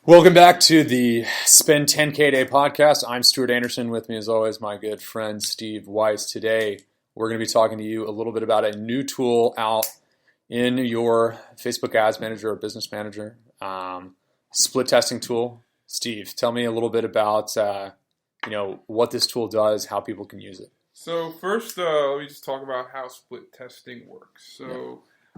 Welcome back to the Spend 10K a Day podcast. I'm Stuart Anderson. With me, as always, my good friend Steve Weiss. Today, we're going to be talking to you a little bit about a new tool out in your Facebook Ads Manager or Business Manager, split testing tool. Steve, tell me a little bit about what this tool does, how people can use it. So first, let me just talk about how split testing works.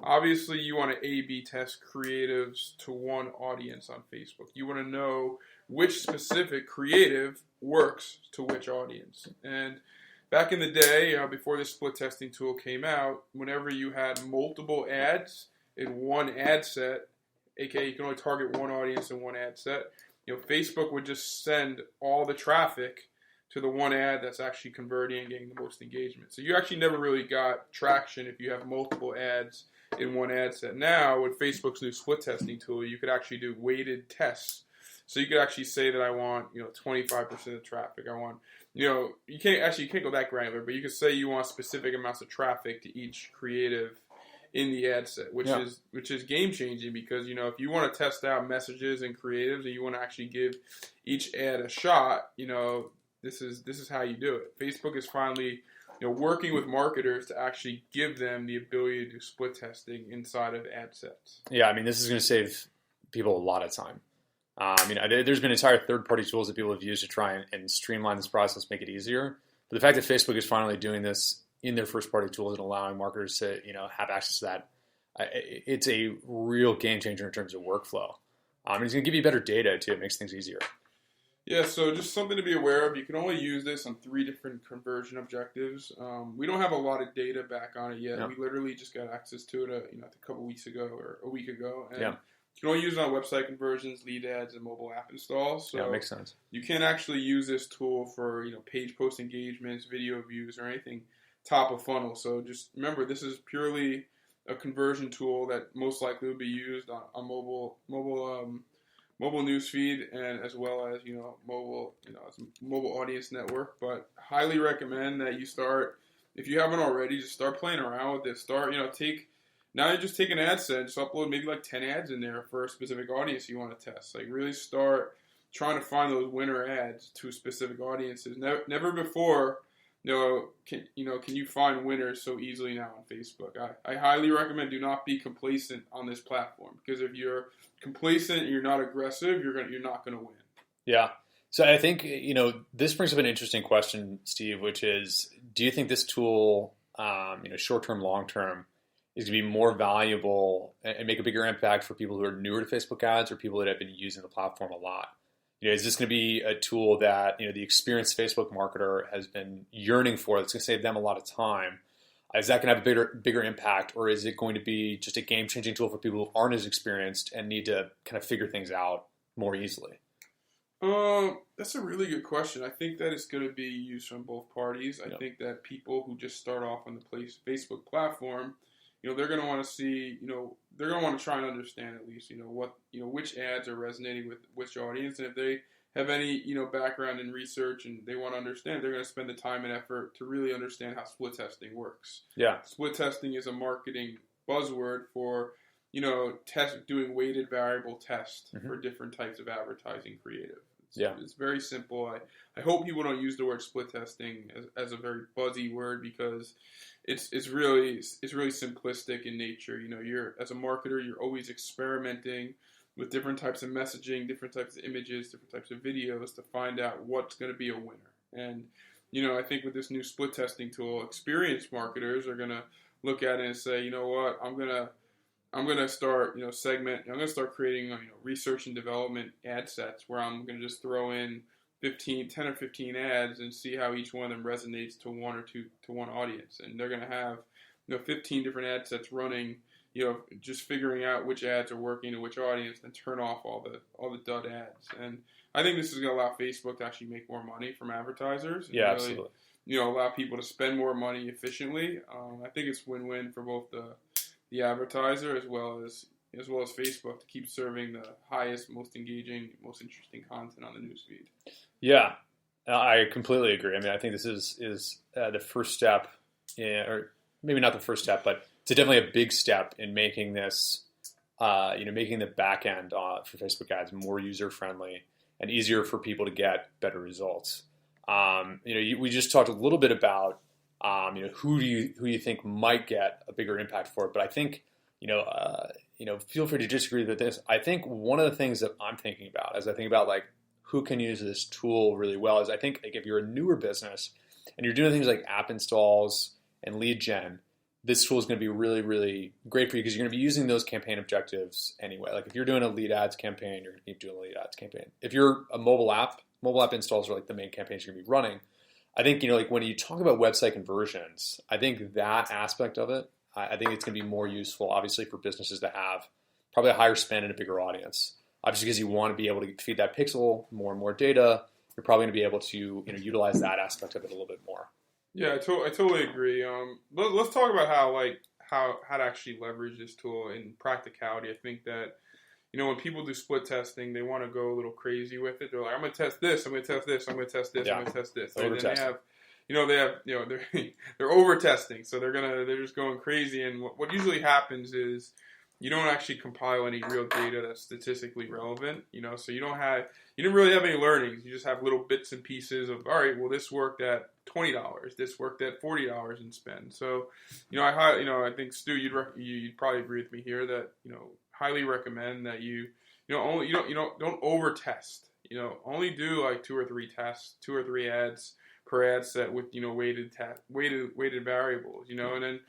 Obviously, you want to A/B test creatives to one audience on Facebook. You want to know which specific creative works to which audience. And back in the day, before this split testing tool came out, whenever you had multiple ads in one ad set, aka you can only target one audience in one ad set, Facebook would just send all the traffic to the one ad that's actually converting and getting the most engagement. So you actually never really got traction if you have multiple ads in one ad set. Now, with Facebook's new split testing tool, you could actually do weighted tests. So you could actually say that I want, 25% of traffic. I want, you can't go that granular, but you could say you want specific amounts of traffic to each creative in the ad set, which is game changing because, if you want to test out messages and creatives and you want to actually give each ad a shot, this is how you do it. Facebook is finally working with marketers to actually give them the ability to do split testing inside of ad sets. Yeah, this is going to save people a lot of time. There's been entire third-party tools that people have used to try and streamline this process, make it easier. But the fact that Facebook is finally doing this in their first-party tools and allowing marketers to have access to that, it's a real game changer in terms of workflow. It's going to give you better data too. It makes things easier. Yeah, so just something to be aware of. You can only use this on 3 different conversion objectives. We don't have a lot of data back on it yet. No. We literally just got access to it a couple weeks ago or a week ago. And you can only use it on website conversions, lead ads, and mobile app installs. So yeah, makes sense. You can't actually use this tool for page post engagements, video views, or anything top of funnel. So just remember, this is purely a conversion tool that most likely will be used on mobile newsfeed and as well as mobile audience network. But highly recommend that you start, if you haven't already, just start playing around with this. Now you just take an ad set and just upload maybe like 10 ads in there for a specific audience you want to test. Like really start trying to find those winner ads to specific audiences. Never before can you find winners so easily now on Facebook. I highly recommend do not be complacent on this platform, because if you're complacent and you're not aggressive, you're not going to win. Yeah. So I think this brings up an interesting question, Steve, which is, do you think this tool, short term, long term, is going to be more valuable and make a bigger impact for people who are newer to Facebook ads or people that have been using the platform a lot? Is this going to be a tool that the experienced Facebook marketer has been yearning for? That's going to save them a lot of time. Is that going to have a bigger impact, or is it going to be just a game-changing tool for people who aren't as experienced and need to kind of figure things out more easily? That's a really good question. I think that it's going to be used from both parties. I think that people who just start off on the Facebook platform, they're going to want to see, they're going to want to try and understand at least, which ads are resonating with which audience. And if they have any, background in research and they want to understand, they're going to spend the time and effort to really understand how split testing works. Yeah. Split testing is a marketing buzzword for, doing weighted variable tests for different types of advertising creative. It's very simple. I hope people don't use the word split testing as a very buzzy word, because it's really simplistic in nature. You're, as a marketer, you're always experimenting with different types of messaging, different types of images, different types of videos to find out what's going to be a winner. And I think with this new split testing tool, experienced marketers are going to look at it and say, what, I'm gonna start I'm gonna start creating research and development ad sets where I'm gonna just throw in 10 or 15 ads and see how each one of them resonates to one audience. And they're gonna have 15 different ad sets running, just figuring out which ads are working to which audience, and turn off all the dud ads. And I think this is gonna allow Facebook to actually make more money from advertisers. And really, absolutely. Allow people to spend more money efficiently. I think it's win-win for both the advertiser as well as Facebook to keep serving the highest, most engaging, most interesting content on the newsfeed. Yeah, I completely agree. I think this is the first step, or maybe not the first step, but it's definitely a big step in making this making the back end for Facebook ads more user friendly and easier for people to get better results. We just talked a little bit about who do you think might get a bigger impact for it, but I think feel free to disagree with this. I think one of the things that I'm thinking about as I think about like who can use this tool really well is I think like if you're a newer business and you're doing things like app installs and lead gen, this tool is going to be really, really great for you because you're going to be using those campaign objectives anyway. Like if you're doing a lead ads campaign, you're going to keep doing a lead ads campaign. If you're a mobile app installs are like the main campaigns you're going to be running. I think, like when you talk about website conversions, I think that aspect of it, I think it's going to be more useful, obviously, for businesses that have probably a higher spend and a bigger audience. Obviously, because you want to be able to feed that pixel more and more data, you're probably going to be able to utilize that aspect of it a little bit more. Yeah, I totally agree. Let's talk about how to actually leverage this tool in practicality. I think that when people do split testing, they want to go a little crazy with it. They're like, I'm going to test this, I'm going to test this, I'm going to test this, I'm going to test this. And then they're over testing, so they're just going crazy. And what usually happens is you don't actually compile any real data that's statistically relevant. So you didn't really have any learnings. You just have little bits and pieces of, all right, well, this worked at $20, this worked at $40 in spend. So I think Stu, you'd probably agree with me here that highly recommend that you don't over test. Only do like 2 or 3 tests, 2 or 3 ads per ad set with weighted variables. And then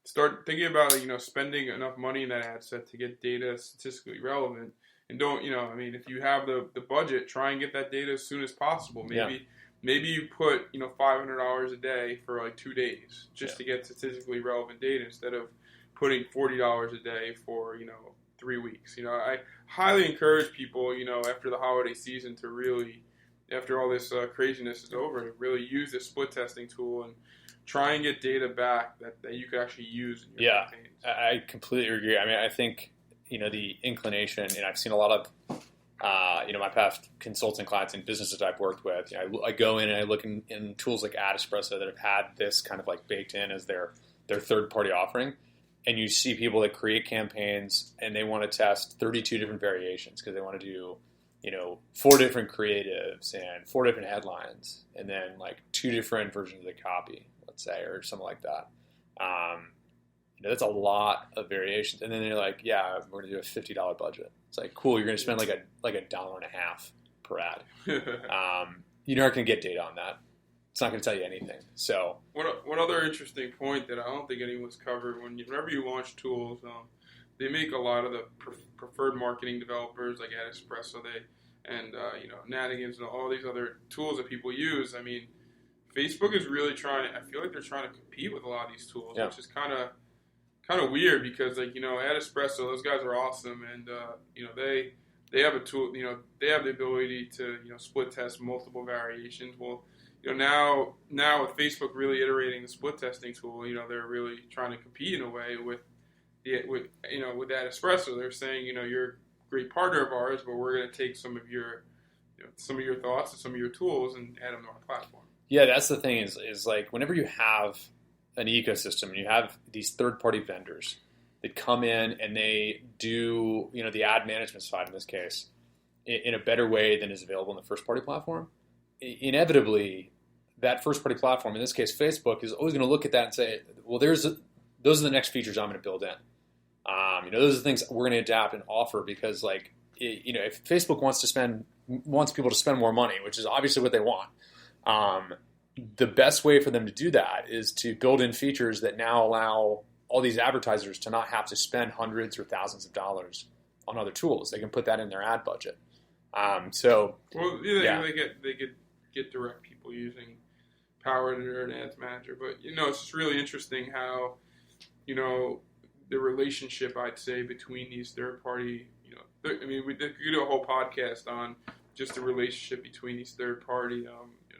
start thinking about spending enough money in that ad set to get data statistically relevant. And don't if you have the budget, try and get that data as soon as possible. Maybe you put $500 a day for like 2 days just to get statistically relevant data instead of putting $40 a day for 3 weeks. I highly encourage people, after the holiday season to really, after all this craziness is over, to really use this split testing tool and try and get data back that you could actually use in your campaigns. I completely agree. I mean, I think, the inclination, and I've seen a lot of, my past consulting clients and businesses I've worked with, I go in and I look in tools like AdEspresso that have had this kind of like baked in as their third-party offering. And you see people that create campaigns and they want to test 32 different variations because they want to do, 4 different creatives and 4 different headlines and then like 2 different versions of the copy, let's say, or something like that. That's a lot of variations. And then they're like, yeah, we're going to do a $50 budget. It's like, cool, you're going to spend like a $1.50 per ad. You're not going to get data on that. It's not going to tell you anything. So one other interesting point that I don't think anyone's covered, whenever you launch tools, they make a lot of the preferred marketing developers like AdEspresso, Nadigans and all these other tools that people use. I mean, Facebook is really I feel like they're trying to compete with a lot of these tools, which is kind of weird because AdEspresso, those guys are awesome, and they have a tool, they have the ability to split test multiple variations. Well, now with Facebook really iterating the split testing tool, they're really trying to compete in a way with AdEspresso. They're saying, you're a great partner of ours, but we're going to take some of your thoughts and some of your tools and add them to our platform. Yeah, that's the thing is like whenever you have an ecosystem and you have these third-party vendors that come in and they do, the ad management side in this case, in a better way than is available in the first-party platform, inevitably that first-party platform, in this case Facebook, is always going to look at that and say, well, those are the next features I'm going to build in. Those are the things we're going to adapt and offer because, like, if Facebook wants people to spend more money, which is obviously what they want, the best way for them to do that is to build in features that now allow all these advertisers to not have to spend hundreds or thousands of dollars on other tools. They can put that in their ad budget. They get direct people using Power Editor and Ads Manager, but it's just really interesting how the relationship, I'd say, between these third party. We could do a whole podcast on just the relationship between these third party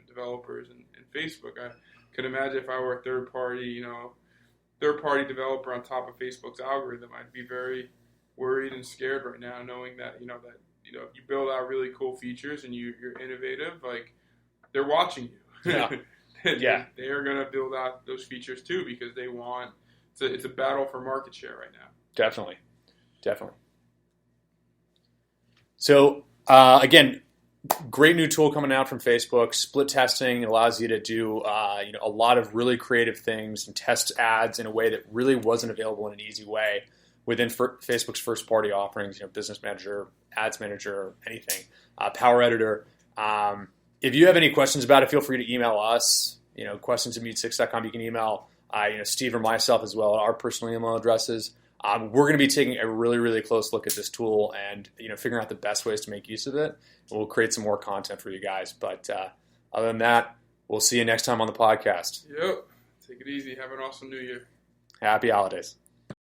developers and Facebook. I could imagine if I were a third party developer on top of Facebook's algorithm, I'd be very worried and scared right now, knowing that if you build out really cool features and you're innovative, like they're watching you. Yeah. They are going to build out those features too because they want. It's a battle for market share right now. Definitely. So again, great new tool coming out from Facebook. Split testing allows you to do a lot of really creative things and test ads in a way that really wasn't available in an easy way within Facebook's first-party offerings. Business Manager, Ads Manager, anything. Power Editor. If you have any questions about it, feel free to email us. Questions@mute6.com. You can email Steve or myself as well. Our personal email addresses. We're going to be taking a really, really close look at this tool and figuring out the best ways to make use of it. And we'll create some more content for you guys. But other than that, we'll see you next time on the podcast. Yep. Take it easy. Have an awesome New Year. Happy holidays.